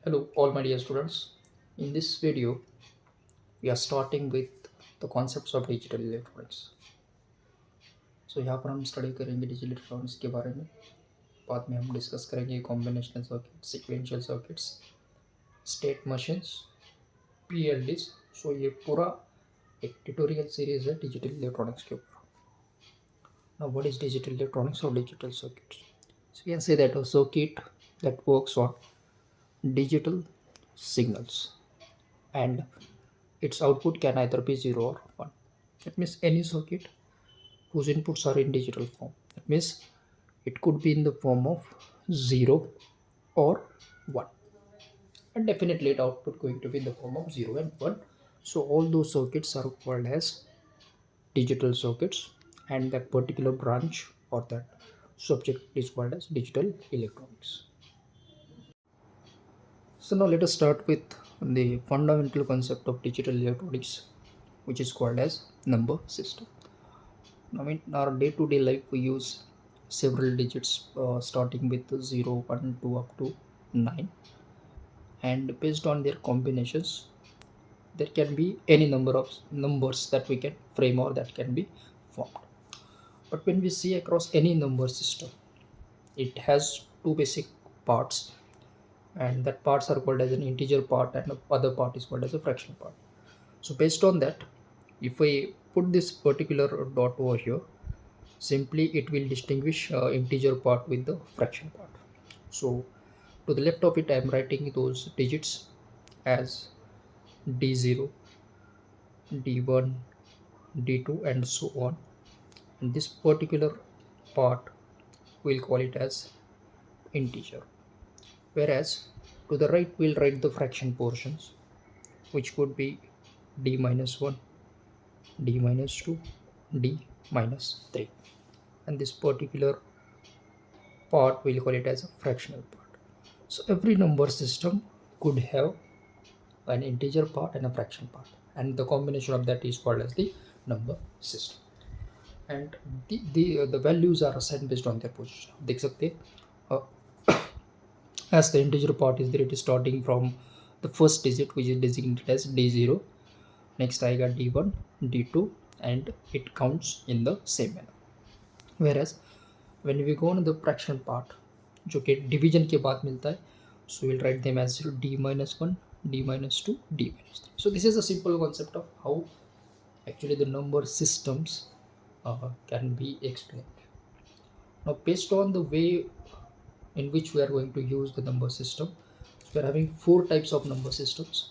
Hello, all my dear students. In this video, we are starting with the concepts of digital electronics. So यहाँ पर हम study करेंगे digital electronics के बारे में. बाद में हम डिस्कस करेंगे combinational circuit, sequential circuits, state machines, PLDs. So ये पूरा एक ट्यूटोरियल सीरीज है डिजिटल इलेक्ट्रॉनिक्स के ऊपर. Now, what is digital electronics or digital circuits? So you can say that a circuit that works on digital signals and its output can either be 0 or 1. That means any circuit whose inputs are in digital form. That means it could be in the form of 0 or 1. And definitely the output going to be in the form of 0 and 1. So all those circuits are called as digital circuits, and that particular branch or that subject is called as digital electronics. So now let us start with the fundamental concept of digital electronics, which is called as number system. Now in our day-to-day life, we use several digits starting with 0, 1, 2 up to 9, and based on their combinations, there can be any number of numbers that we can frame or that can be formed. But when we see across any number system, it has two basic parts, and that parts are called as an integer part and the other part is called as a fraction part. So based on that, if I put this particular dot over here, simply it will distinguish integer part with the fraction part. So to the left of it, I am writing those digits as d0, d1, d2 and so on, and this particular part we'll call it as integer, whereas to the right we'll write the fraction portions, which could be d minus 1, d minus 2, d minus 3, and this particular part we'll call it as a fractional part. So every number system could have an integer part and a fraction part, and the combination of that is called as the number system. And the values are assigned based on their position. देख सकते हैं, as the integer part is there, it is starting from the first digit, which is designated as d0. Next I got d1, d2, and it counts in the same manner. Whereas when we go on the fraction part, जो कि division के बाद मिलता है, so we'll write them as d minus 1, d minus 2, d minus 3. So this is a simple concept of how actually the number systems can be explained. Now based on the way in which we are going to use the number system, we are having four types of number systems,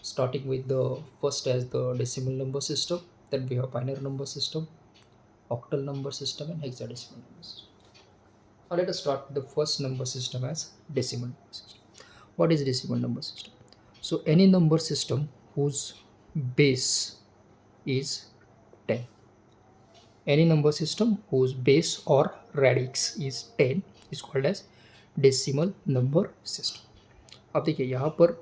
starting with the first as the decimal number system, then we have binary number system, octal number system and hexadecimal number system. Now let us start with the first number system as decimal number system. What is decimal number system? So any number system whose base is 10. Any number system whose base or radix is 10 is called as decimal number system. अब देखिए यहाँ पर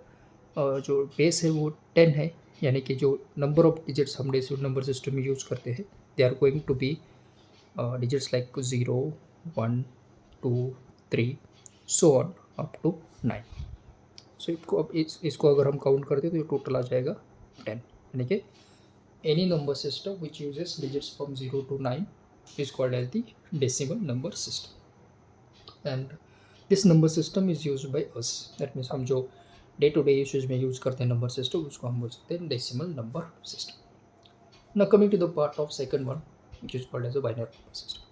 जो base है वो 10 है, यानी कि जो नंबर ऑफ डिजिट्स हम डेसिमल नंबर सिस्टम में यूज़ करते हैं, they are going to be digits like 0, 1, 2, 3 so on up to 9. So इसको अगर हम काउंट करते हैं तो ये टोटल आ जाएगा 10, यानी कि any number system which uses digits from 0 to 9 is called as the decimal number system, and this number system is used by us. That means हम जो डे टू डे यूसेज में यूज़ करते हैं number system, उसको हम बोल सकते हैं decimal number system. Now coming to the part of second one, which is called as a binary number system.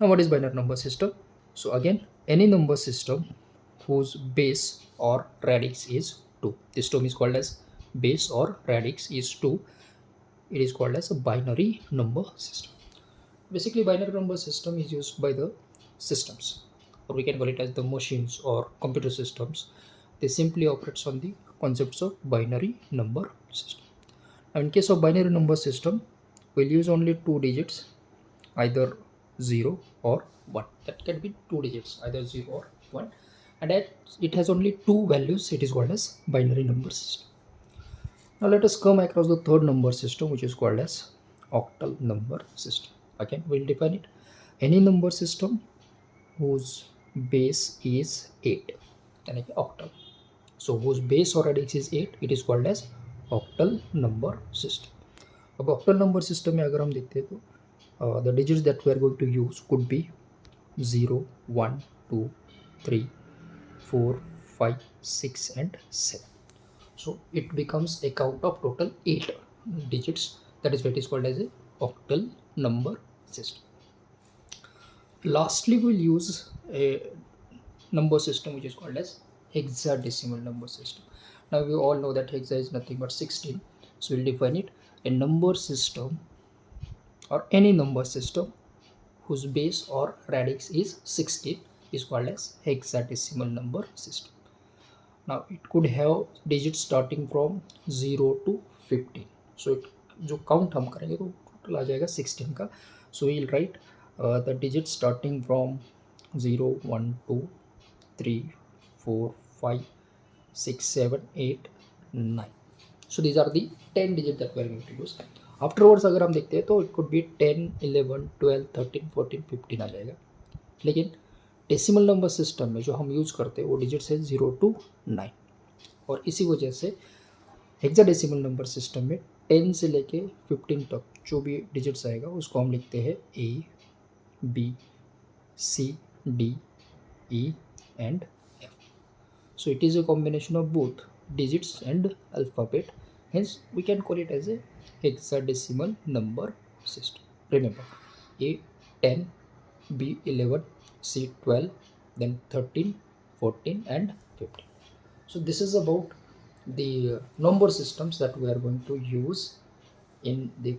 Now what is binary number system? So again, any number system whose base or radix is 2. This term is called as base or radix is 2. It is called as a binary number system. Basically binary number system is used by the systems, or we can call it as the machines or computer systems. They simply operates on the concepts of binary number system. Now in case of binary number system, we'll use only two digits, either 0 or 1. That can be two digits, either 0 or 1, and it has only two values. It is called as binary number system. Now let us come across the third number system, which is called as octal number system. Again, we'll define it. Any number system whose base is 8, यानी कि octal. So whose base or radix is 8, it is called as octal number system. अब octal number system में अगर हम देखते हैं तो the digits that we are going to use could be 0, 1, 2, 3, 4, 5, 6 and 7. So it becomes a count of total 8 digits. That is what is called as a octal number system. Lastly, we'll use a number system which is called as hexadecimal number system. Now we all know that hexa is nothing but 16. So we'll define it. A number system or any number system whose base or radix is 16 is called as hexadecimal number system. Now it could have digits starting from 0 to 15. So it जो count हम करेंगे तो total आ जाएगा 16 का. So we'll write the digits starting from 0, 1, 2, 3, 4, 5, 6, 7, 8, 9. So these are the 10 digits that we are going to use. Afterwards अगर हम देखते हैं तो it could be 10, 11, 12, 13, 14, 15 आ जाएगा. लेकिन डेसिमल नंबर सिस्टम में जो हम यूज़ करते हैं वो डिजिट्स है 0 to 9. और इसी वजह से हेक्साडेसिमल नंबर सिस्टम में 10 से लेके 15 तक जो भी डिजिट्स आएगा उसको हम लिखते हैं A, B, C, D, E and F. So it is a combination of both digits and alphabet. Hence we can call it as a hexadecimal number system. Remember, A 10, B 11, C 12, then 13, 14 and 15. So this is about the number systems that we are going to use in the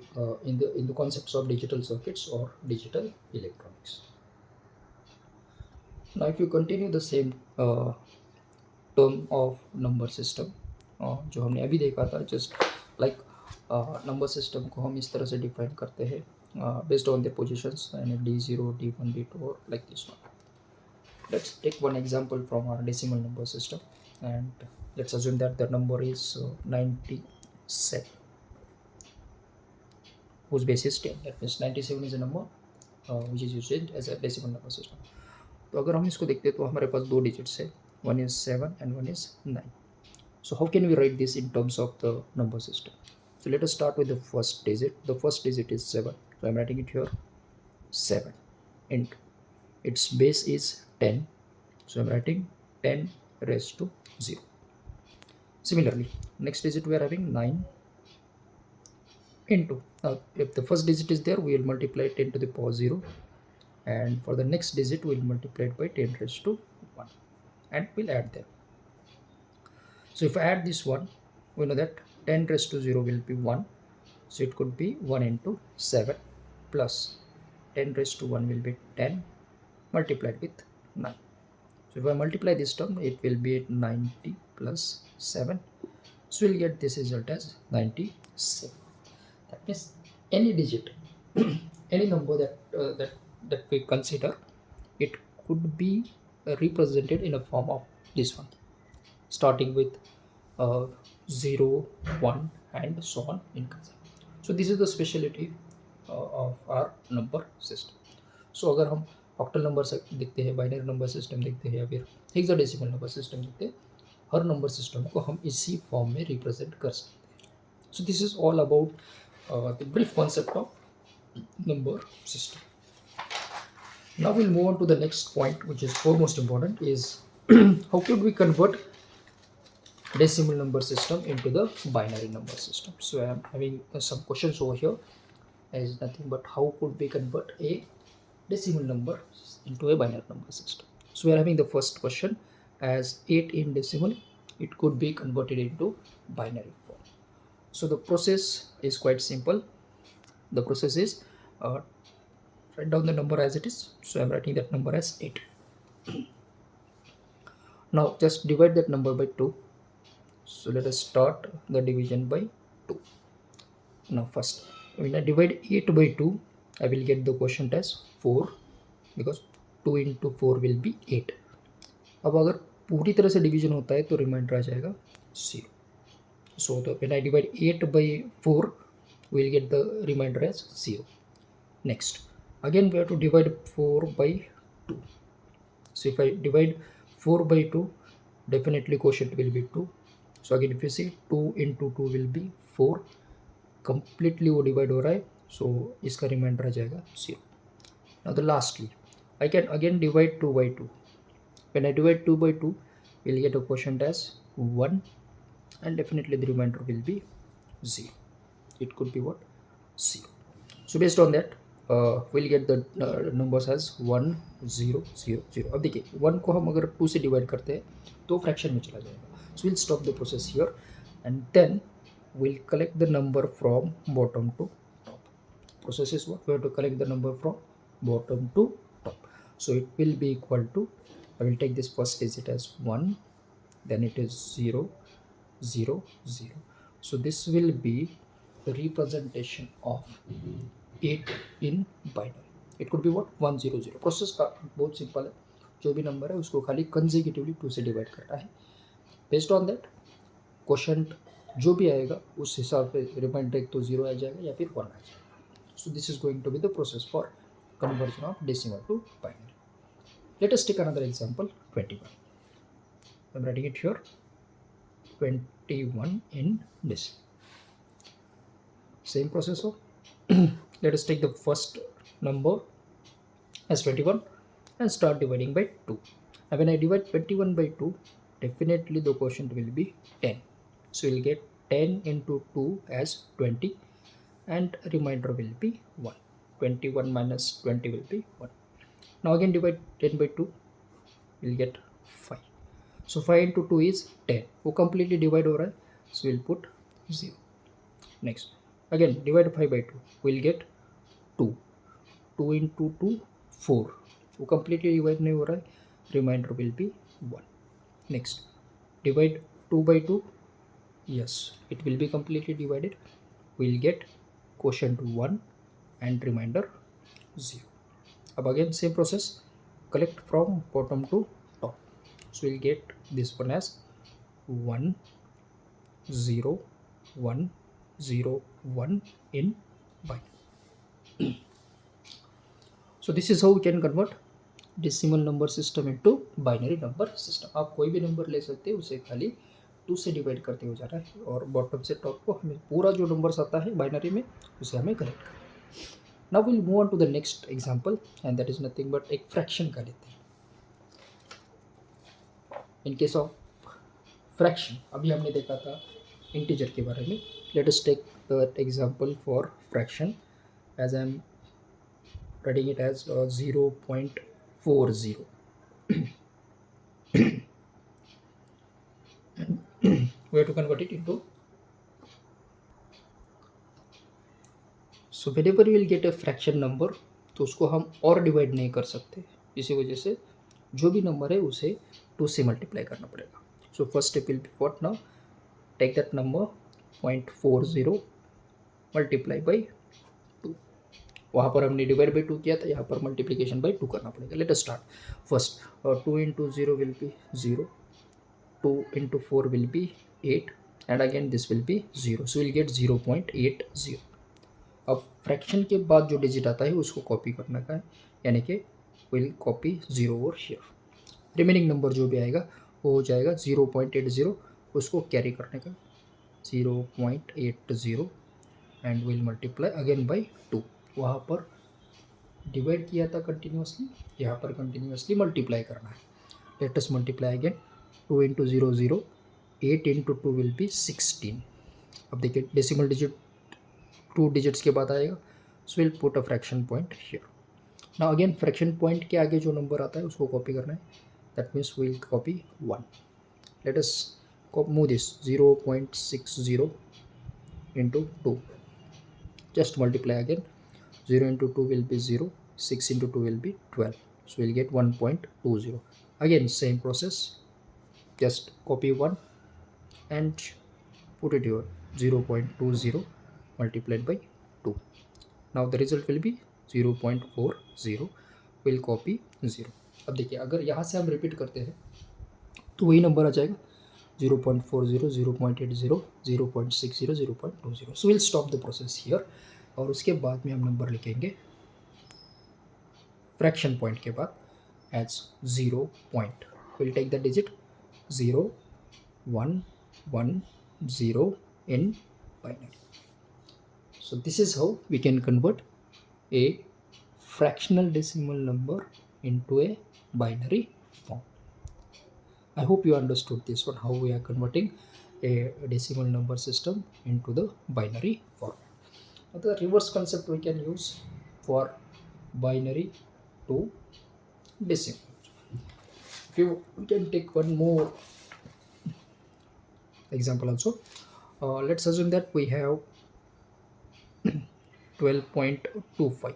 concepts of digital circuits or digital electronics. Now if you continue the same term of number system जो हमने अभी देखा था, just like number system को हम इस तरह से define करते हैं based on their positions and D0, D1, D2 or like this one. Let's take one example from our decimal number system and let's assume that the number is 97 whose base is 10. That means 97 is a number which is used as a decimal number system. तो अगर हम इसको देखते हैं तो हमारे पास दो digits है, one is 7 and one is 9. So how can we write this in terms of the number system? So let us start with the first digit. The first digit is 7. So I'm writing it here 7 and its base is 10. So I'm writing 10 raised to 0. Similarly, next digit we are having 9 into. Now, if the first digit is there, we will multiply 10 to the power 0. And for the next digit, we will multiply it by 10 raised to 1. And we'll add them. So if I add this one, we know that 10 raised to 0 will be 1. So it could be 1 into 7 plus 10 raised to 1 will be 10 multiplied with 9. So if I multiply this term, it will be 90 plus 7. So we'll get this result as 97. That means any digit, any number that we consider, it could be represented in a form of this one, starting with 0, 1 and so on in concept. So this is the speciality of our number system. So अगर हम octal number देखते हैं, binary number system देखते हैं या फिर hexadecimal number system देखते हैं, हर नंबर सिस्टम को हम इसी फॉर्म में रिप्रेजेंट कर सकते हैं. So this is all about the brief concept of number system. Now we'll move on to the next point, which is foremost important, is how could we convert decimal number system into the binary number system. So I am having some questions over here as nothing but how could we convert a decimal number into a binary number system. So we are having the first question as 8 in decimal, it could be converted into binary form. So the process is quite simple. The process is write down the number as it is. So I'm writing that number as 8. Now just divide that number by 2. So let us start the division by 2. Now first, when I divide 8 by 2, I will get the quotient as 4 because 2 into 4 will be 8. अब अगर पूरी तरह से division होता है तो reminder आ जाएगा 0. So when I divide 8 by 4, we will get the remainder as 0. Next, again we have to divide 4 by 2. So if I divide 4 by 2, definitely quotient will be 2. So again if you see 2 into 2 will be 4, completely वो divide हो रहा है, so इसका remainder आ जाएगा 0. Now the lastly I can again divide 2 by 2. When I divide 2 by 2, we'll get a quotient as 1, and definitely the remainder will be 0. It could be what? 0. So based on that, we'll get the numbers as 1 0 0 0. अब देखिए 1 को हम अगर 2 से divide करते हैं तो fraction में चला जाएगा. So we'll stop the process here, and then we'll collect the number from bottom to top. Process is what? We have to collect the number from bottom to top. So it will be equal to, I will take this first digit as 1, then it is 0 0 0. So this will be the representation of 8 in binary. It could be what? 1 0 0. Process का बहुत simple है, जो भी number है उसको खाली consecutively 2 से divide करना है. बेस्ड ऑन दैट क्वोशंट जो भी आएगा उस हिसाब से रिमाइंडर एक तो 0 आ जाएगा या फिर 1 आ जाएगा. So this is going to be the process for conversion of decimal to binary. Let us take another example, 21. I'm writing it here, 21 in decimal. Same process of let us take the first number as 21 and start dividing by 2. And when I divide 21 by 2, definitely the quotient will be 10. So we'll get 10 into 2 as 20, and remainder will be 1. 21 minus 20 will be 1. Now again divide 10 by 2, we'll get 5. So 5 into 2 is 10. वो completely divide हो रहा है, so we'll put 0. Next, again divide 5 by 2, we'll get 2. 2 into 2 4. वो completely divide नहीं हो रहा है, remainder will be 1. Next, divide 2 by 2. Yes, it will be completely divided. We'll get quotient 1 and remainder 0. अब again same process, collect from bottom to top. So we'll get this one as 1 0 1 0 1 in binary. So this is how we can convert decimal number system into binary number system. आप कोई भी number ले सकते हैं, उसे खाली 2 से divide करते हो जा रहा है, और बॉटम से टॉप को हमें पूरा जो नंबर्स आता है बाइनरी में उसे हमें कलेक्ट करना है. Now we'll move on to the next example, and that is nothing but एक फ्रैक्शन का लेते हैं. In case of fraction, अभी हमने देखा था इंटीजर के बारे में. Let us take the example for fraction, as I am writing it as 0.40. We have to convert it into. So whenever we will get a fraction number, तो उसको हम और डिवाइड नहीं कर सकते, इसी वजह से जो भी नंबर है उसे 2 से मल्टीप्लाई करना पड़ेगा. So first step will be what? Now take that number 0.40 multiply by 2. वहाँ पर हमने डिवाइड बाई 2 किया था, यहाँ पर मल्टीप्लीकेशन बाई 2 करना पड़ेगा. Let us start. First 2 into 0 will be 0, 2 into 4 will be 8, and again this will be 0. So we'll get 0.80. अब फ्रैक्शन के बाद जो डिजिट आता है उसको कॉपी करने का है, यानी कि will copy 0 over here. Remaining number जो भी आएगा वो हो जाएगा 0.80, उसको कैरी करने का 0.80, and will multiply again by 2. वहाँ पर डिवाइड किया था कंटिन्यूसली, यहाँ पर कंटिन्यूसली मल्टीप्लाई करना है. Let us multiply again. 2 into 0 0, 8 into 2 will be 16. अब देखिए डेसिमल डिजिट 2 डिजिट्स के बाद आएगा, so will put a fraction point here. Now again fraction point के आगे जो नंबर आता है उसको कॉपी करना है, that means will copy 1. Let us move this 0.60 into 2. Just multiply again. 0 into 2 will be 0, 6 into 2 will be 12, so we'll get 1.20. Again same process, just copy 1 and put it here, 0.20 multiplied by 2. Now the result will be 0.40. will copy 0. अब देखिए अगर यहाँ से हम repeat करते हैं तो वही नंबर आ जाएगा 0.40, 0.80, 0.60, 0.20. So we'll stop the process here, और उसके बाद में हम नंबर लिखेंगे फ्रैक्शन पॉइंट के बाद as 0 point. Will take the digit 0 1 1 0 in binary. So this is how we can convert a fractional decimal number into a binary form. I hope you understood this one, how we are converting a decimal number system into the binary form. Now the reverse concept we can use for binary to decimal. If you we can take one more example also. Let's assume that we have 12.25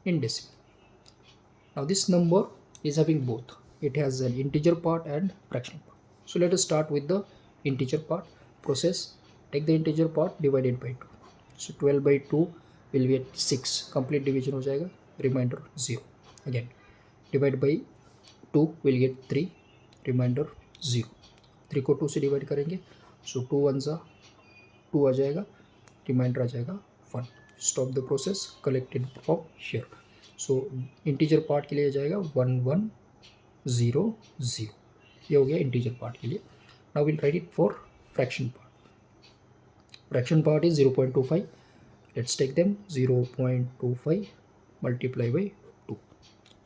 in decimal. Now this number is having both. It has an integer part and fractional part. So let us start with the integer part. Process, take the integer part, divided by 2. So 12 by 2 will be at 6. Complete division हो जाएगा. Remainder 0. Again divide by 2 will get 3. Remainder 0. 3 को 2 से divide करेंगे. So 2 1 जा 2 आ जाएगा. Remainder आ जाएगा 1. Stop the process. Collect it from here. So integer part के लिए जाएगा 1 1 0 0. ये हो गया इंटीजर पार्ट के लिए. Now will write it for fraction part. Fraction part is 0.25. Let's take them 0.25 multiply by 2.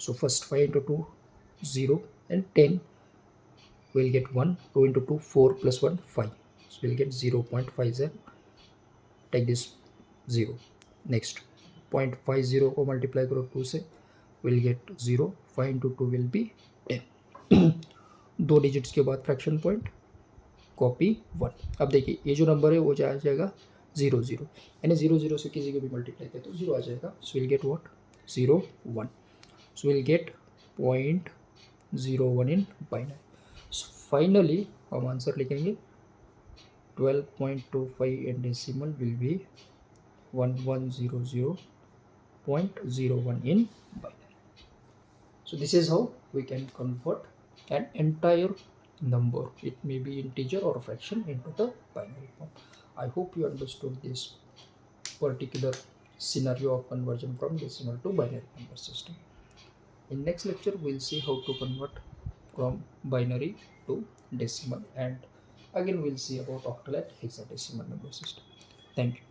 So first 5 into 2 0 and 10 will get 1. 2 into 2 4 plus 1 5. So we'll get 0.50. Take this 0. Next 0.50 को multiply करो 2 से, will get 0. 5 into 2 will be 10. 2 digits के बाद fraction point, copy 1. अब देखिए ये जो number है वो आ जाएगा 0 0, यानी 0 0 से किसी को भी मल्टीप्लाई किया तो 0 आ जाएगा. So will get what 0 1. So will get 0.01 in binary. So finally हम आंसर लिखेंगे 12.25 in decimal will be 1100.01 in binary. So this is how we can convert an entire number, it may be integer or fraction, into the binary form. I hope you understood this particular scenario of conversion from decimal to binary number system. In next lecture we'll see how to convert from binary to decimal, and again we'll see about octal and hexadecimal number system. Thank you.